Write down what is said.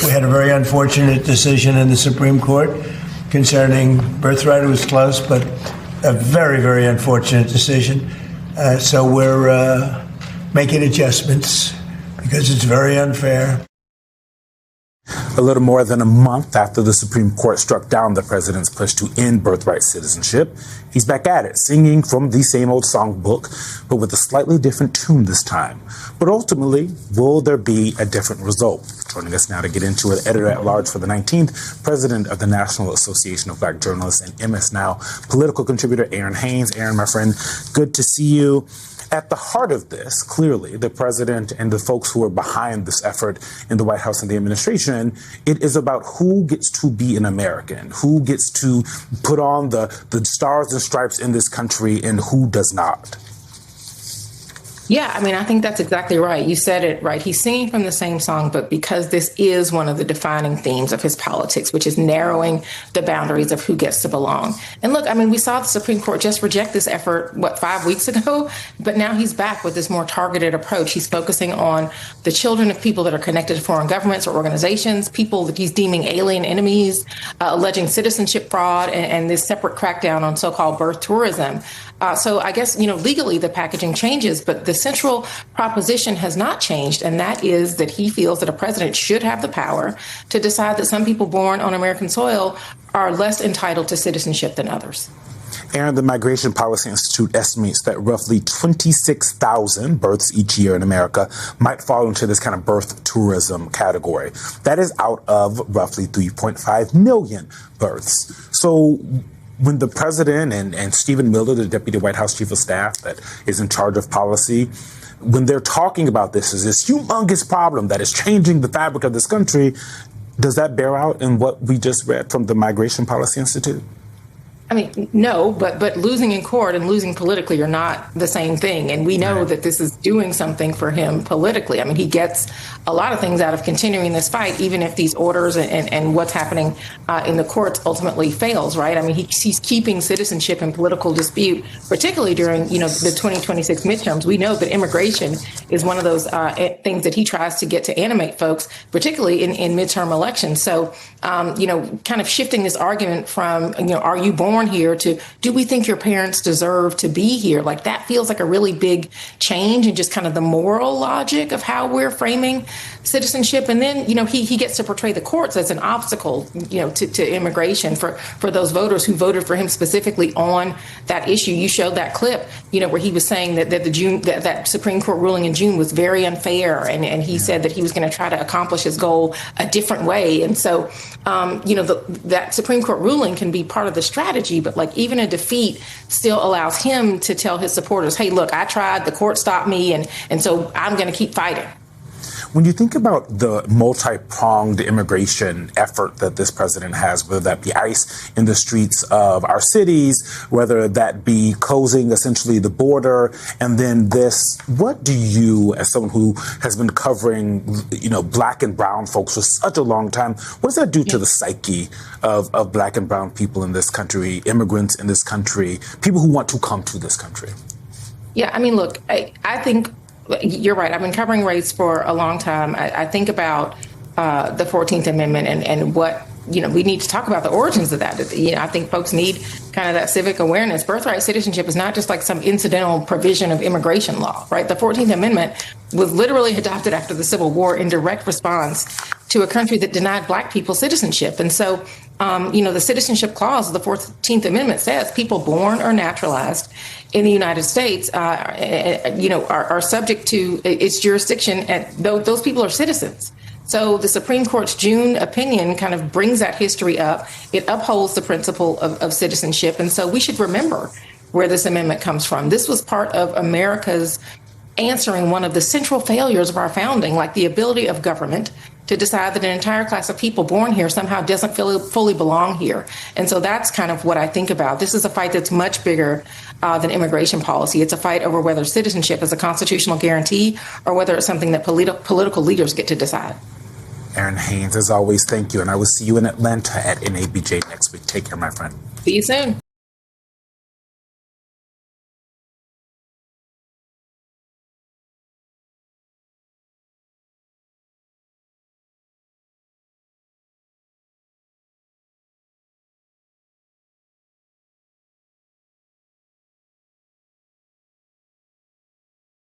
We had a very unfortunate decision in the Supreme Court concerning birthright. It was close, but a very, very unfortunate decision. So we're making adjustments because it's very unfair. A little more than a month after the Supreme Court struck down the president's push to end birthright citizenship, he's back at it, singing from the same old songbook, but with a slightly different tune this time. But ultimately, will there be a different result? Joining us now to get into it, editor-at-large for the 19th, president of the National Association of Black Journalists, and MS Now political contributor Aaron Haynes. Aaron, my friend, good to see you. At the heart of this, clearly, the president and the folks who are behind this effort in the White House and the administration, it is about who gets to be an American, who gets to put on the stars and stripes in this country, and who does not. Yeah, I mean, I think that's exactly right. You said it right. He's singing from the same song, but because this is one of the defining themes of his politics, which is narrowing the boundaries of who gets to belong. And look, I mean, we saw the Supreme Court just reject this effort, 5 weeks ago? But now he's back with this more targeted approach. He's focusing on the children of people that are connected to foreign governments or organizations, people that he's deeming alien enemies, alleging citizenship fraud, and this separate crackdown on so-called birth tourism. So I guess, legally the packaging changes, but the central proposition has not changed. And that is that he feels that a president should have the power to decide that some people born on American soil are less entitled to citizenship than others. Aaron, the Migration Policy Institute estimates that roughly 26,000 births each year in America might fall into this kind of birth tourism category. That is out of roughly 3.5 million births. So when the president and Stephen Miller, the deputy White House chief of staff that is in charge of policy, when they're talking about this as this humongous problem that is changing the fabric of this country, does that bear out in what we just read from the Migration Policy Institute? I mean, no, but losing in court and losing politically are not the same thing. And we know that this is doing something for him politically. I mean, he gets a lot of things out of continuing this fight, even if these orders and what's happening in the courts ultimately fails, right? I mean, he's keeping citizenship in political dispute, particularly during, the 2026 midterms. We know that immigration is one of those things that he tries to get to animate folks, particularly in midterm elections. So, kind of shifting this argument from, are you born here to do we think your parents deserve to be here? Like that feels like a really big change in just kind of the moral logic of how we're framing citizenship. And then, he gets to portray the courts as an obstacle, to immigration for those voters who voted for him specifically on that issue. You showed that clip, where he was saying that that Supreme Court ruling in June was very unfair. And he said that he was going to try to accomplish his goal a different way. And so, that Supreme Court ruling can be part of the strategy, but like even a defeat still allows him to tell his supporters, hey, look, I tried, the court stopped me, and so I'm going to keep fighting. When you think about the multi-pronged immigration effort that this president has, whether that be ICE in the streets of our cities, whether that be closing essentially the border, and then this, what do you, as someone who has been covering, black and brown folks for such a long time, what does that do to the psyche of black and brown people in this country, immigrants in this country, people who want to come to this country? Yeah, I mean, look, I think you're right. I've been covering race for a long time. I think about the 14th Amendment and what, we need to talk about the origins of that. I think folks need kind of that civic awareness. Birthright citizenship is not just like some incidental provision of immigration law, right? The 14th Amendment was literally adopted after the Civil War in direct response to a country that denied black people citizenship. And so, the citizenship clause of the 14th Amendment says people born or naturalized in the United States, are subject to its jurisdiction. And those people are citizens. So the Supreme Court's June opinion kind of brings that history up. It upholds the principle of citizenship. And so we should remember where this amendment comes from. This was part of America's answering one of the central failures of our founding, like the ability of government to decide that an entire class of people born here somehow doesn't fully belong here. And so that's kind of what I think about. This is a fight that's much bigger than immigration policy. It's a fight over whether citizenship is a constitutional guarantee or whether it's something that political leaders get to decide. Aaron Haynes, as always, thank you. And I will see you in Atlanta at NABJ next week. Take care, my friend. See you soon.